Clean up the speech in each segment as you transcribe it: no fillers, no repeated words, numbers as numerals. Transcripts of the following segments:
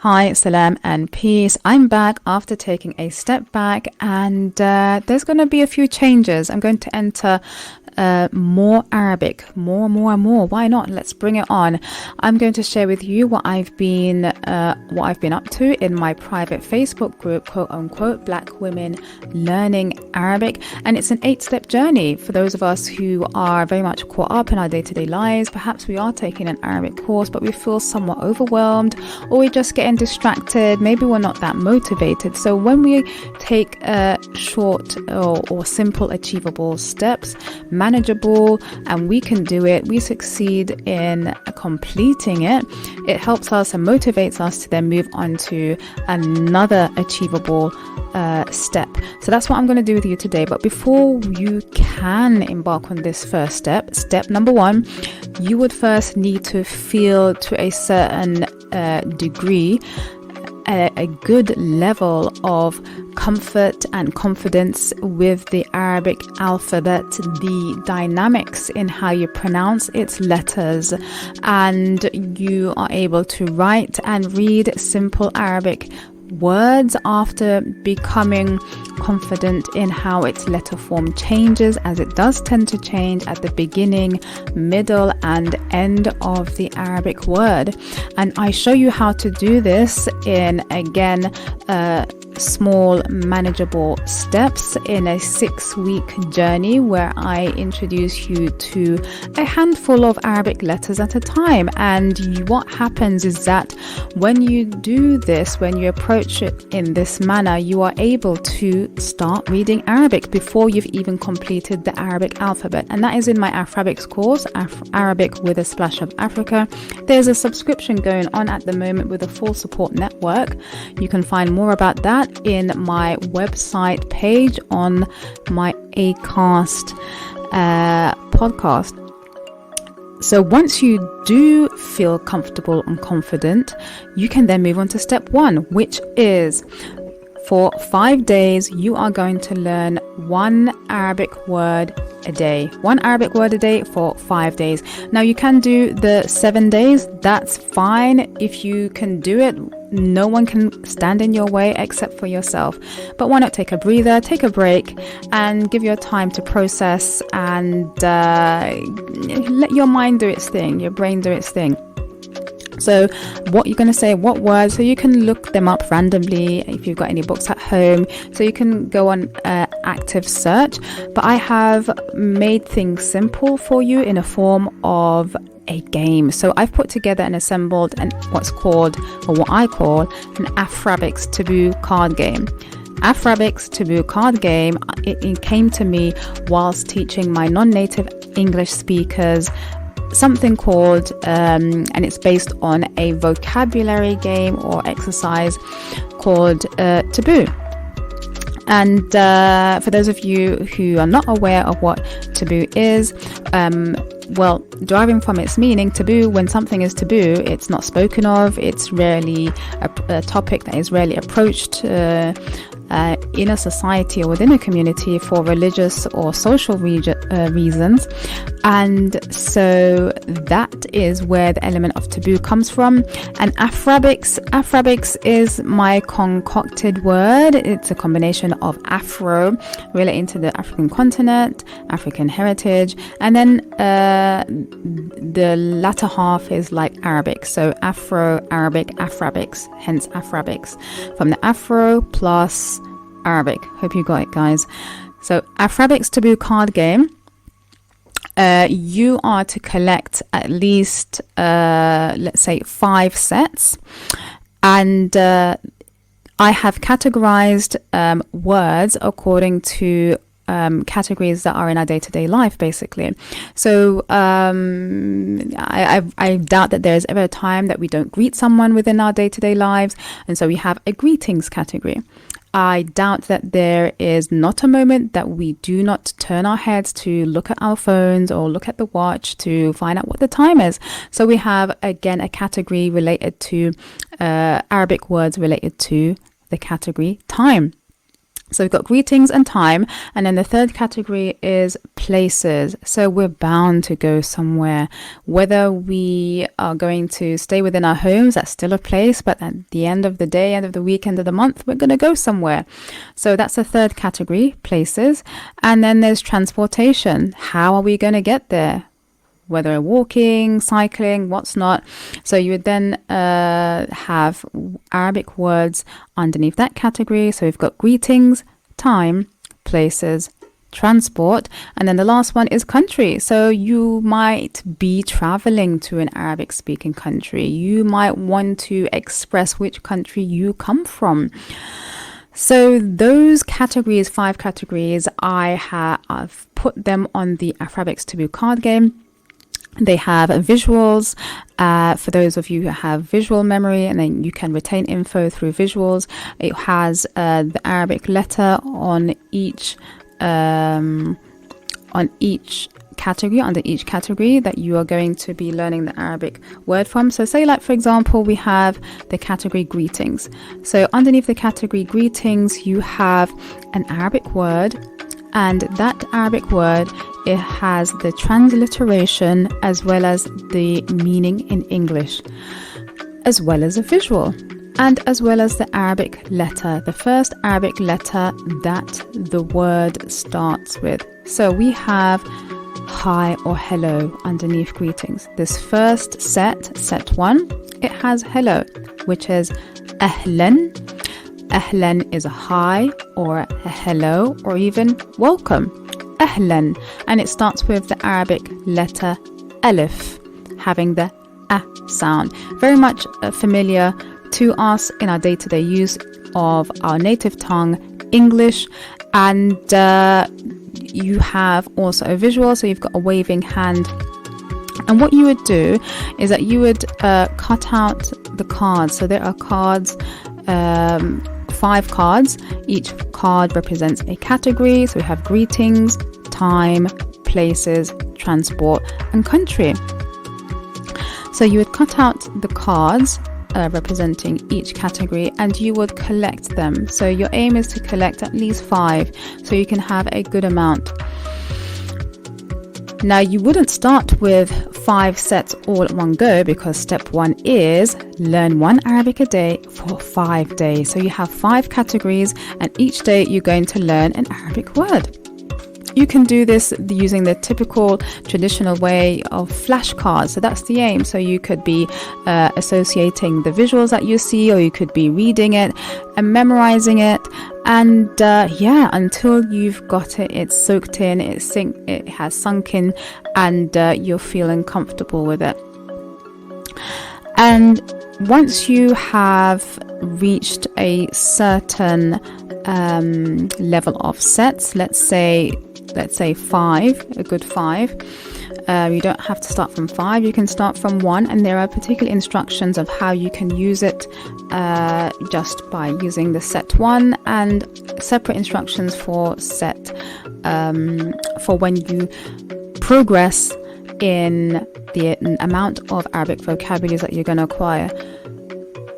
Hi, salam and peace. I'm back after taking a step back, and there's going to be a few changes. I'm going to enter more Arabic, more. Why not? Let's bring it on. I'm going to share with you what I've been up to in my private Facebook group, quote unquote, Black Women Learning Arabic, and it's an 8-step journey for those of us who are very much caught up in our day-to-day lives. Perhaps we are taking an Arabic course, but we feel somewhat overwhelmed, or we're just getting distracted. Maybe we're not that motivated. So when we take short or simple, achievable steps, manageable, and we can do it, we succeed in completing it, it helps us and motivates us to then move on to another achievable step. So that's what I'm going to do with you today. But before you can embark on this first step number 1, you would first need to feel to a certain degree a good level of comfort and confidence with the Arabic alphabet, the dynamics in how you pronounce its letters, and you are able to write and read simple Arabic words after becoming confident in how its letter form changes, as it does tend to change at the beginning, middle and end of the Arabic word. And I show you how to do this in, again, small manageable steps in a 6-week journey where I introduce you to a handful of Arabic letters at a time. And what happens is that when you do this, when you approach it in this manner, you are able to start reading Arabic before you've even completed the Arabic alphabet. And that is in my Arabics course, Arabic with a Splash of Africa. There's a subscription going on at the moment with a full support network. You can find more about that in my website page on my Acast podcast. So once you do feel comfortable and confident, you can then move on to step 1, which is for 5 days, you are going to learn 1 Arabic word a day. 1 Arabic word a day for 5 days. Now you can do the 7 days. That's fine. If you can do it, no one can stand in your way except for yourself. But why not take a breather, take a break, and give your time to process and let your mind do its thing, your brain do its thing. So what you're going to say, what words, so you can look them up randomly if you've got any books at home, so you can go on active search. But I have made things simple for you in a form of a game. So I've put together and assembled what I call an Afrabics taboo card game. Afrabics taboo card game, it came to me whilst teaching my non-native English speakers something called, and it's based on a vocabulary game or exercise called taboo. And for those of you who are not aware of what taboo is, well, deriving from its meaning, taboo, when something is taboo, it's not spoken of, it's rarely a topic that is rarely approached in a society or within a community for religious or social reasons. And so that is where the element of taboo comes from. And Afrabics is my concocted word. It's a combination of Afro, relating to the African continent, African heritage, and then the latter half is like Arabic. So Afro, Arabic, Afrabics, hence Afrabics. From the Afro plus Arabic. Hope you got it, guys. So Afrabics taboo card game. You are to collect at least, let's say, 5 sets. And I have categorized words according to categories that are in our day-to-day life, basically. So I doubt that there's ever a time that we don't greet someone within our day-to-day lives. And so we have a greetings category. I doubt that there is not a moment that we do not turn our heads to look at our phones or look at the watch to find out what the time is. So we have, again, a category related to Arabic words related to the category time. So we've got greetings and time. And then the third category is places. So we're bound to go somewhere. Whether we are going to stay within our homes, that's still a place. But at the end of the day, end of the week, end of the month, we're going to go somewhere. So that's the third category, places. And then there's transportation. How are we going to get there? Whether walking, cycling, what's not. So you would then have Arabic words underneath that category. So we've got greetings, time, places, transport, and then the last one is country. So you might be traveling to an Arabic speaking country. You might want to express which country you come from. So those categories, 5 categories, I've put them on the Arabics Taboo card game. They have visuals for those of you who have visual memory, and then you can retain info through visuals. It has the Arabic letter on each category, under each category that you are going to be learning the Arabic word from. So say, like, for example, we have the category greetings. So underneath the category greetings, you have an Arabic word, and that Arabic word, it has the transliteration as well as the meaning in English, as well as a visual, and as well as the Arabic letter, the first Arabic letter that the word starts with. So we have hi or hello underneath greetings. This first set 1, it has hello, which is ahlan. Ahlan is a hi or a hello or even welcome. Ahlan, and it starts with the Arabic letter alif, having the a sound. Very much familiar to us in our day-to-day use of our native tongue, English. And you have also a visual, so you've got a waving hand. And what you would do is that you would cut out the cards. So there are cards, 5 cards. Each card represents a category. So we have greetings, time, places, transport, and country. So you would cut out the cards representing each category, and you would collect them. So your aim is to collect at least 5, so you can have a good amount. Now, you wouldn't start with 5 sets all at one go, because step 1 is learn 1 Arabic a day for 5 days. So you have 5 categories, and each day you're going to learn an Arabic word. You can do this using the typical traditional way of flashcards. So that's the aim. So you could be associating the visuals that you see, or you could be reading it and memorizing it. And until you've got it, it's soaked in, it has sunk in, and you're feeling comfortable with it. And once you have reached a certain level of sets, let's say 5, a good 5. You don't have to start from 5, you can start from 1, and there are particular instructions of how you can use it just by using the set 1, and separate instructions for set for when you progress in the amount of Arabic vocabularies that you're going to acquire.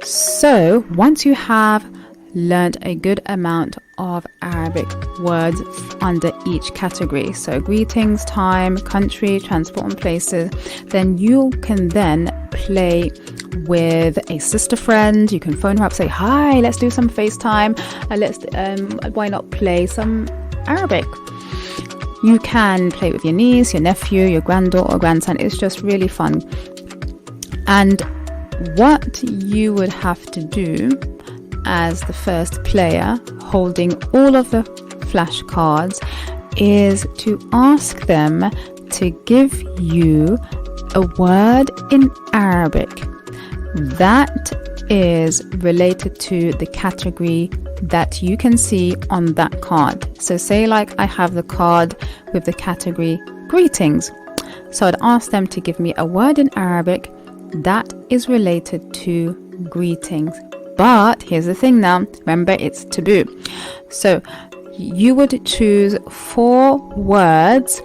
So once you have learned a good amount of Arabic words under each category, so greetings, time, country, transport, and places, then you can then play with a sister friend. You can phone her up, say, hi, let's do some FaceTime, why not play some Arabic? You can play with your niece, your nephew, your granddaughter or grandson. It's just really fun. And what you would have to do as the first player holding all of the flashcards is to ask them to give you a word in Arabic that is related to the category that you can see on that card. So say, like, I have the card with the category greetings. So I'd ask them to give me a word in Arabic that is related to greetings. But here's the thing now, remember, it's taboo. So you would choose 4 words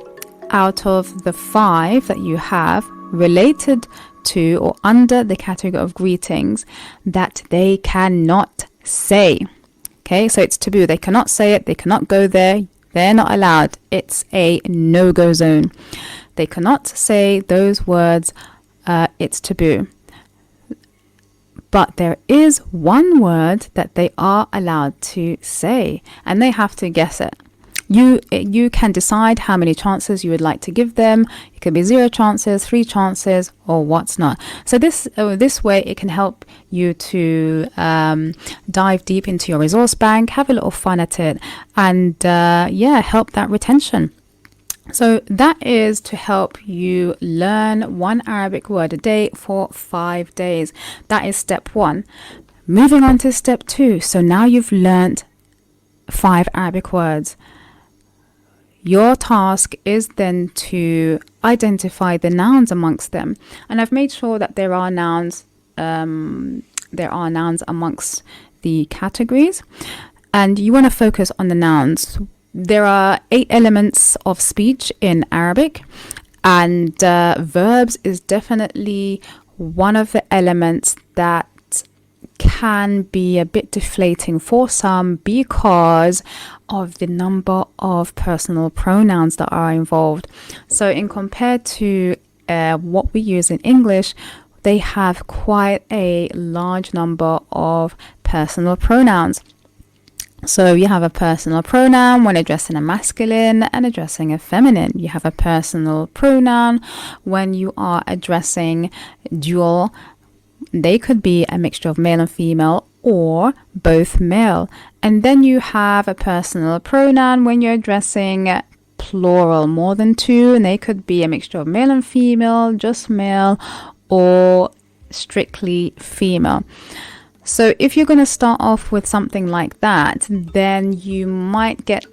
out of the 5 that you have related to or under the category of greetings that they cannot say. Okay, so it's taboo. They cannot say it. They cannot go there. They're not allowed. It's a no-go zone. They cannot say those words. It's taboo. But there is one word that they are allowed to say, and they have to guess it. You can decide how many chances you would like to give them. It could be 0 chances, 3 chances, or what's not. So this way it can help you to dive deep into your resource bank, have a little fun at it, and help that retention. So that is to help you learn one Arabic word a day for 5 days. That is step 1. Moving on to step 2. So now you've learned 5 Arabic words. Your task is then to identify the nouns amongst them. And I've made sure that there are nouns amongst the categories. And you want to focus on the nouns. There are 8 elements of speech in Arabic, and verbs is definitely one of the elements that can be a bit deflating for some because of the number of personal pronouns that are involved. So in compared to what we use in English, they have quite a large number of personal pronouns. So you have a personal pronoun when addressing a masculine and addressing a feminine. You have a personal pronoun when you are addressing dual. They could be a mixture of male and female or both male. And then you have a personal pronoun when you're addressing plural, more than 2, and they could be a mixture of male and female, just male, or strictly female. So if you're going to start off with something like that, then you might get,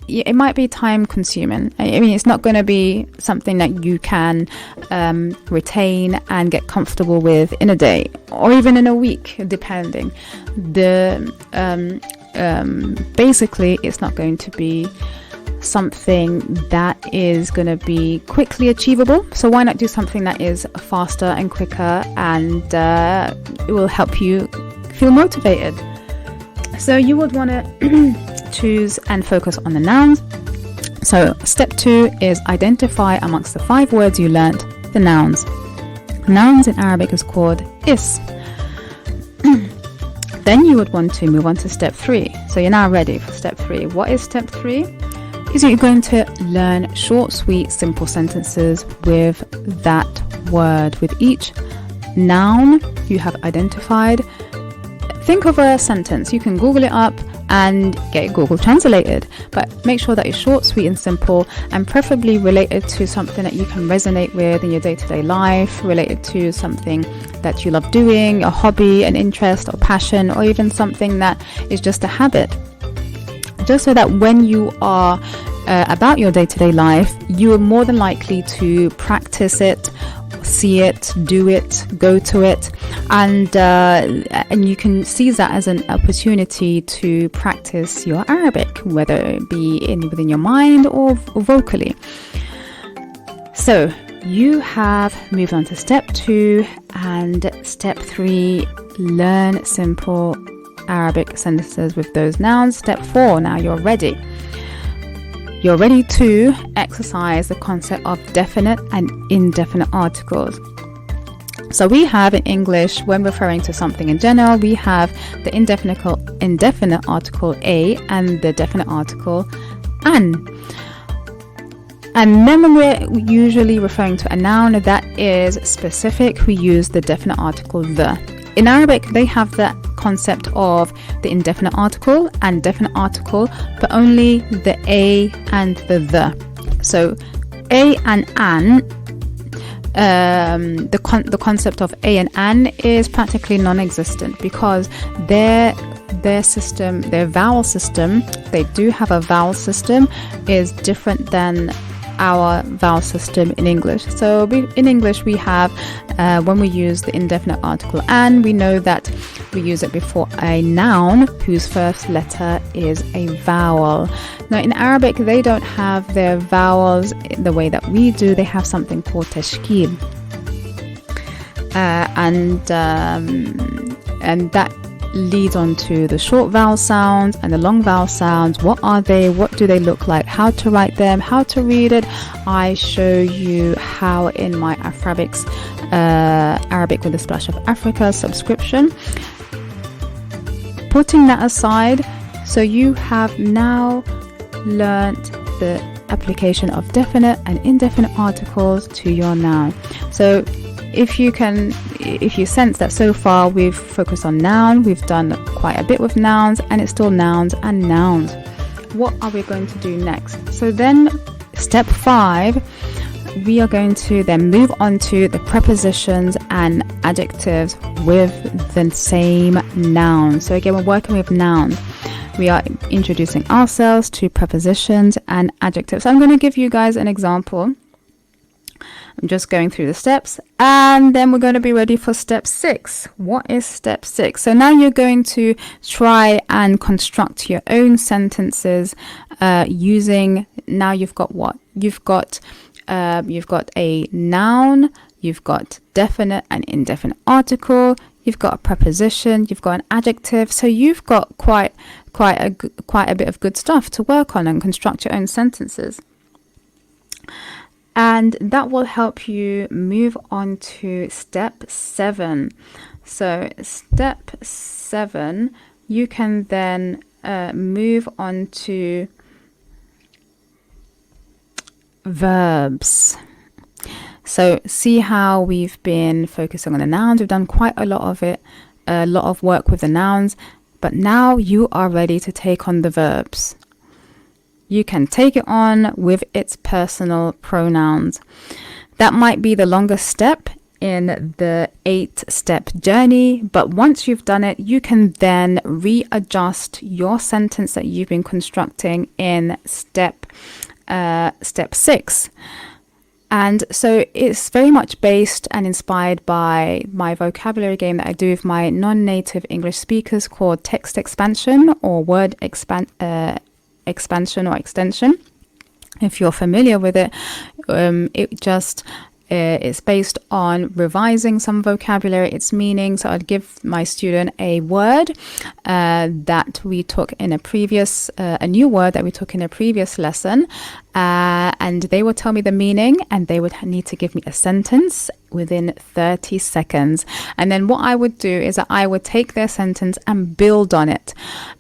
it might be time consuming. I mean, it's not going to be something that you can retain and get comfortable with in a day or even in a week, depending. Basically, it's not going to be something that is going to be quickly achievable. So why not do something that is faster and quicker, and it will help you feel motivated. So you would want to choose and focus on the nouns. So step 2 is identify amongst the 5 words you learnt the nouns. Nouns in Arabic is called is. Then you would want to move on to step 3. So you're now ready for step 3. What is step 3? Is you're going to learn short, sweet, simple sentences with that word, with each noun you have identified. Think of a sentence. You can Google it up and get it Google translated, but make sure that it's short, sweet and simple, and preferably related to something that you can resonate with in your day-to-day life, related to something that you love doing, a hobby, an interest or passion, or even something that is just a habit. Just so that when you are about your day-to-day life, you are more than likely to practice it, see it, do it, go to it, and you can seize that as an opportunity to practice your Arabic, whether it be within your mind or vocally. So you have moved on to step 2 and step 3, learn simple Arabic sentences with those nouns. Step 4, now you're ready. You're ready to exercise the concept of definite and indefinite articles. So we have in English, when referring to something in general, we have the indefinite article a and the definite article an. And then when we're usually referring to a noun that is specific, we use the definite article the. In Arabic, they have the concept of the indefinite article and definite article, but only the a and the. So a and an, the concept of a and an is practically non-existent because their system, their vowel system, they do have a vowel system, is different than our vowel system in English. So in English we have, when we use the indefinite article an, we know that we use it before a noun whose first letter is a vowel. Now in Arabic they don't have their vowels the way that we do. They have something called tashkil, and that leads on to the short vowel sounds and the long vowel sounds. What are they? What do they look like? How to write them? How to read it? I show you how in my Afrabics Arabic with a Splash of Africa subscription. Putting that aside, so you have now learnt the application of definite and indefinite articles to your noun. So if you sense that so far we've focused on noun, we've done quite a bit with nouns, and it's still nouns and nouns. What are we going to do next? So then step 5, we are going to then move on to the prepositions and adjectives with the same noun. So again, we're working with nouns. We are introducing ourselves to prepositions and adjectives. I'm going to give you guys an example. I'm just going through the steps, and then we're going to be ready for step 6. What is step 6? So now you're going to try and construct your own sentences using, now you've got what? You've got a noun, you've got definite and indefinite article, you've got a preposition, you've got an adjective. So you've got quite a bit of good stuff to work on and construct your own sentences. And that will help you move on to step 7. So step 7, you can then move on to verbs. So see how we've been focusing on the nouns. We've done quite a lot of it, a lot of work with the nouns, but now you are ready to take on the verbs. You can take it on with its personal pronouns. That might be the longest step in the 8-step journey, but once you've done it, you can then readjust your sentence that you've been constructing in step 6. And so it's very much based and inspired by my vocabulary game that I do with my non-native English speakers called text expansion or word expansion or extension. If you're familiar with it, it's based on revising some vocabulary, its meaning. So I'd give my student a word that we took in a new word that we took in a previous lesson, and they would tell me the meaning, and they would need to give me a sentence within 30 seconds. And then what I would do is that I would take their sentence and build on it,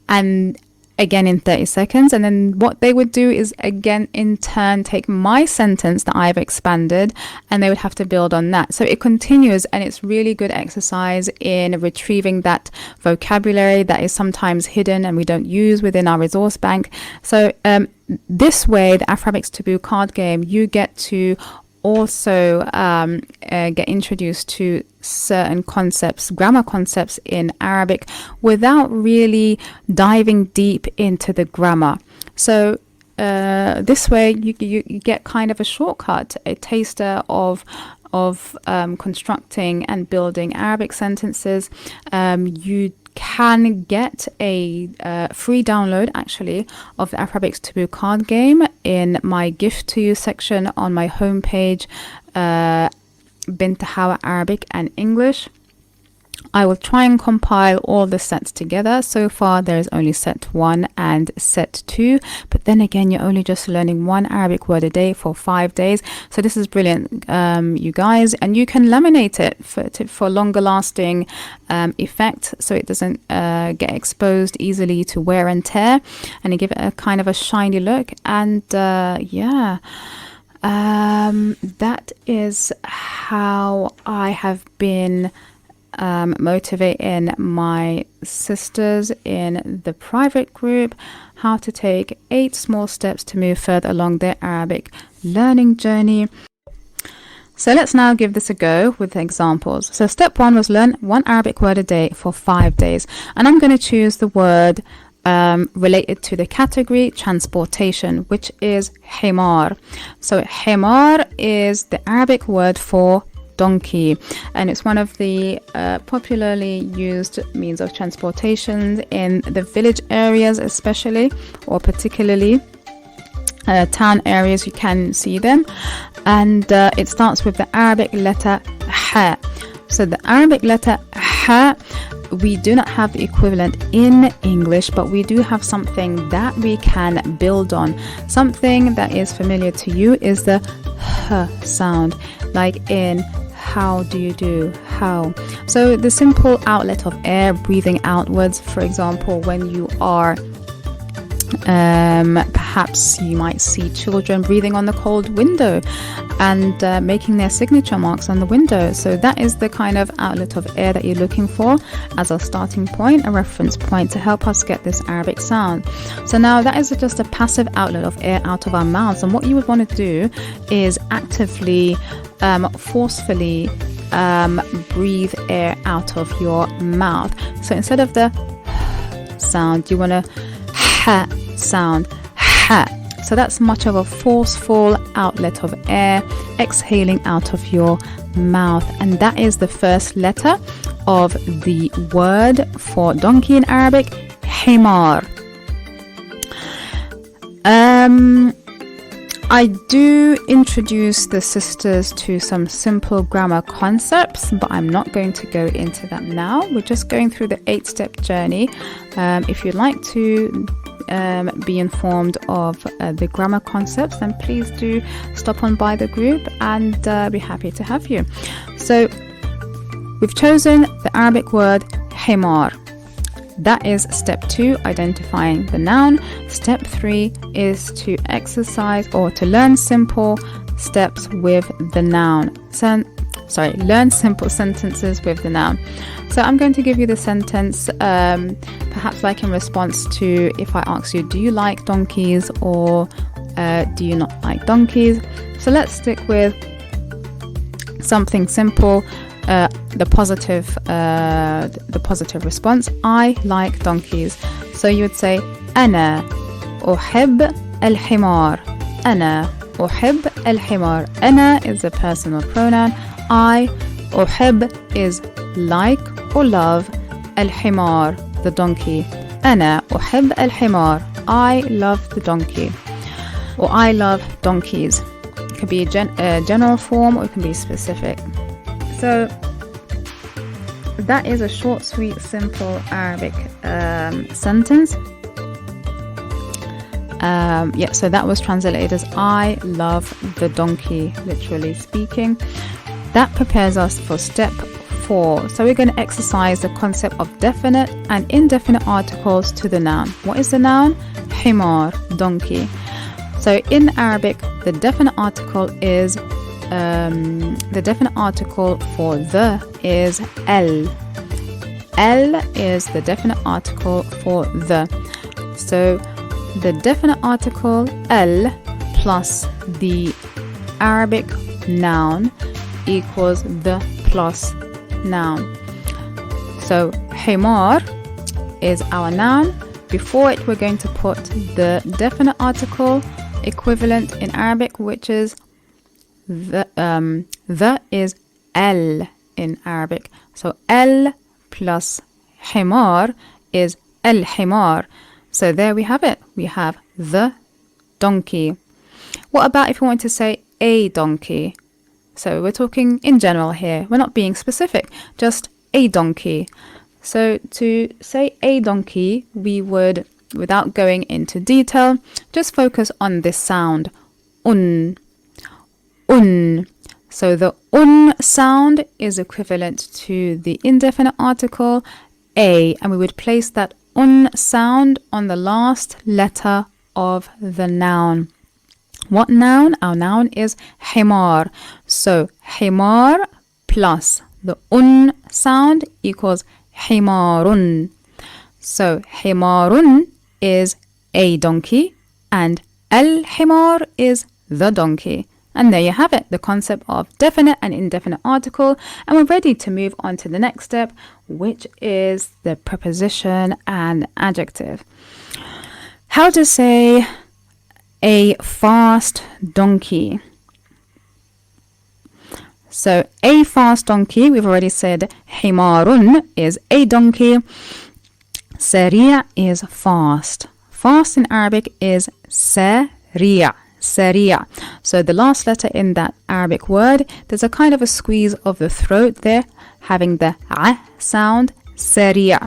and again in 30 seconds. And then what they would do is again in turn take my sentence that I've expanded, and they would have to build on that. So it continues, and it's really good exercise in retrieving that vocabulary that is sometimes hidden and we don't use within our resource bank. So this way, the Afrabics Taboo card game, you get to also get introduced to certain concepts, grammar concepts in Arabic, without really diving deep into the grammar. So this way you get kind of a shortcut, a taster of constructing and building Arabic sentences. You can get a free download actually of the Afrabics Taboo card game in my gift to you section on my homepage, Bint Hawa Arabic and English. I will try and compile all the sets together. So far there is only set 1 and set 2, but then again you're only just learning 1 Arabic word a day for 5 days. So this is brilliant, you guys, and you can laminate it for longer lasting effect, so it doesn't get exposed easily to wear and tear, and you give it a kind of a shiny look. And that is how I have been motivating my sisters in the private group how to take 8 small steps to move further along their Arabic learning journey. So let's now give this a go with examples. So step 1 was learn 1 Arabic word a day for 5 days, and I'm going to choose the word related to the category transportation, which is himar. So himar is the Arabic word for donkey, and it's one of the popularly used means of transportation in the village areas, especially, or particularly town areas. You can see them, and it starts with the Arabic letter ha. So the Arabic letter ha we do not have the equivalent in English, but we do have something that we can build on. Something that is familiar to you is the h sound, like in how do you do, how. So the simple outlet of air, breathing outwards, for example, when you are perhaps you might see children breathing on the cold window and making their signature marks on the window. So that is the kind of outlet of air that you're looking for as a starting point, a reference point to help us get this Arabic sound. So now that is just a passive outlet of air out of our mouths, and what you would want to do is actively, forcefully breathe air out of your mouth. So instead of the sound, you want to ha sound, ha. So that's much of a forceful outlet of air, exhaling out of your mouth. And that is the first letter of the word for donkey in Arabic, himar. I do introduce the sisters to some simple grammar concepts, but I'm not going to go into that now. We're just going through the 8-step journey. If you'd like to be informed of the grammar concepts, then please do stop on by the group, and be happy to have you. So we've chosen the Arabic word himar. That is step 2, identifying the noun. Step 3 is to exercise or to learn simple steps with the noun. Learn simple sentences with the noun. So I'm going to give you the sentence, perhaps like in response to if I ask you, do you like donkeys, or do you not like donkeys? So let's stick with something simple. The positive response, I like donkeys. So you would say أنا أحب الحمار. أنا أحب الحمار. أنا is a personal pronoun. I, أحب is like or love, الحمار, the donkey. أنا أحب الحمار. I love the donkey, or I love donkeys. It can be a general form, or it can be specific. So that is a short, sweet, simple Arabic sentence. So that was translated as I love the donkey, literally speaking. That prepares us for step 4. So we're going to exercise the concept of definite and indefinite articles to the noun. What is the noun? Himar, donkey. So in Arabic, the definite article is the definite article for the is el. El is the definite article for the. So the definite article el plus the Arabic noun equals the plus noun. So himar is our noun. Before it, we're going to put the definite article equivalent in Arabic, which is the is el in Arabic. So el plus himar is el himar. So there we have it. We have the donkey. What about if we want to say a donkey? So we're talking in general here. We're not being specific, just a donkey. So to say a donkey, we would, without going into detail, just focus on this sound, un. Un. So the un sound is equivalent to the indefinite article a, and we would place that un sound on the last letter of the noun. What noun? Our noun is himar. So himar plus the un sound equals himarun. So himarun is a donkey and al-himar is the donkey. And there you have it, the concept of definite and indefinite article. And we're ready to move on to the next step, which is the preposition and adjective. How to say a fast donkey. So a fast donkey, we've already said himarun is a donkey. Sari'a is fast. Fast in Arabic is sari'a. Sari'a. So the last letter in that Arabic word, there's a kind of a squeeze of the throat there, having the a sound, سريع.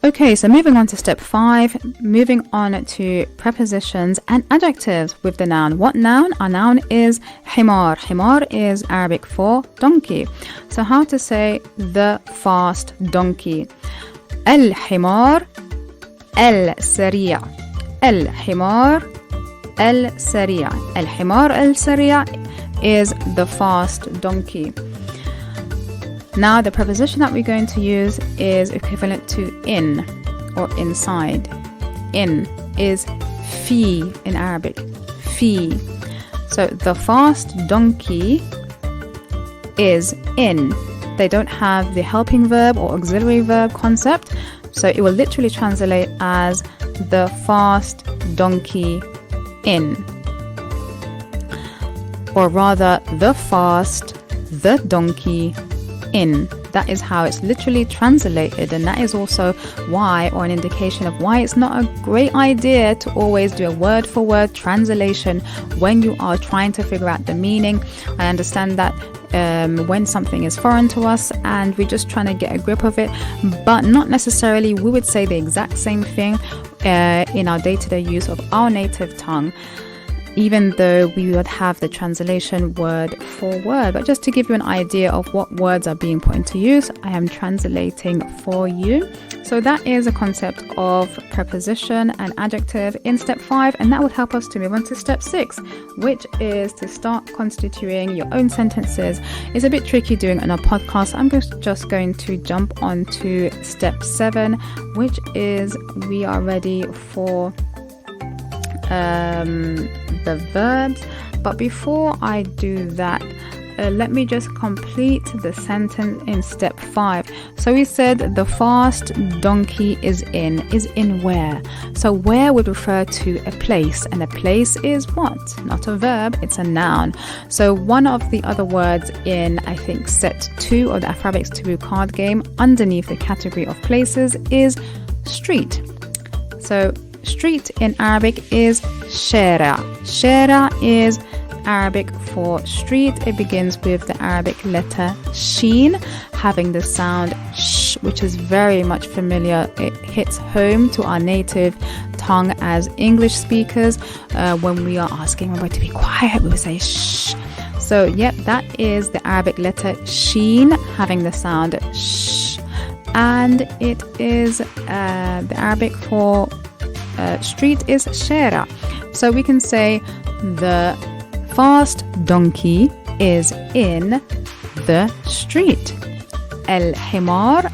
Okay, so moving on to step 5, moving on to prepositions and adjectives with the noun. What noun? Our noun is حمار. حمار is Arabic for donkey. So how to say the fast donkey? الحمار السريع. الحمار السريع. الحمار السريع is the fast donkey. Now the preposition that we're going to use is equivalent to in or inside. In is fi in Arabic. Fi. So the fast donkey is in. They don't have the helping verb or auxiliary verb concept. So it will literally translate as the fast donkey in. Or rather, the donkey in. That is how it's literally translated, and that is also why, or an indication of why, it's not a great idea to always do a word for word translation when you are trying to figure out the meaning. I understand that when something is foreign to us and we're just trying to get a grip of it, but not necessarily we would say the exact same thing in our day-to-day use of our native tongue, even though we would have the translation word for word. But just to give you an idea of what words are being put into use, I am translating for you. So that is a concept of preposition and adjective in step 5, and that would help us to move on to step 6, which is to start constituting your own sentences. It's a bit tricky doing it on a podcast. I'm just going to jump on to step 7, which is we are ready for the verbs. But before I do that, let me just complete the sentence in step 5. So we said the fast donkey is in where? So where would refer to a place, and a place is what? Not a verb, it's a noun. So one of the other words in, I think, set 2 of the Alphabetics Taboo card game underneath the category of places is street. So street in Arabic is شارع. شارع is Arabic for street. It begins with the Arabic letter sheen, having the sound sh, which is very much familiar. It hits home to our native tongue as English speakers. When we are asking everybody to be quiet, we will say shh. So yep, that is the Arabic letter sheen, having the sound sh. And it is the Arabic for street is shara. So we can say the fast donkey is in the street. الحمار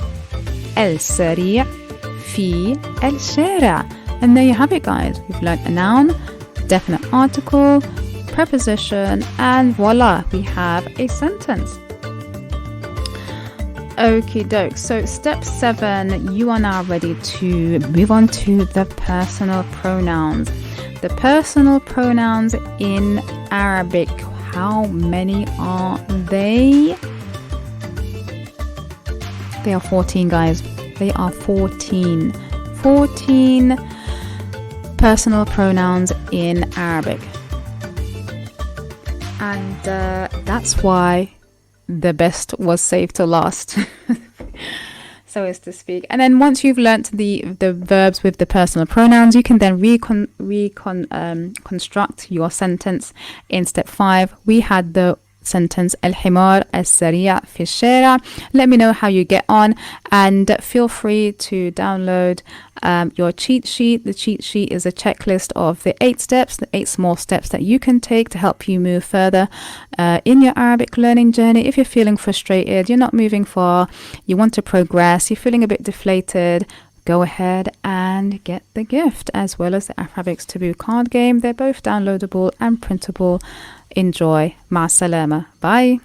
السريع في الشارع. And there you have it, guys. We've learned a noun, definite article, preposition, and voila, we have a sentence. Okie doke. So step 7, you are now ready to move on to the personal pronouns. The personal pronouns in Arabic, how many are they? They are 14, guys. They are 14. 14 personal pronouns in Arabic. And that's why the best was saved to last, so as to speak. And then once you've learnt the verbs with the personal pronouns, you can then construct your sentence in step 5. We had the sentence الحمار السريع في الشارع. Let me know how you get on, and feel free to download your cheat sheet. The cheat sheet is a checklist of the 8 steps, the 8 small steps that you can take to help you move further in your Arabic learning journey. If you're feeling frustrated, you're not moving far, you want to progress, you're feeling a bit deflated, go ahead and get the gift, as well as the Alphabetics Taboo card game. They're both downloadable and printable. Enjoy. Ma salama. Bye.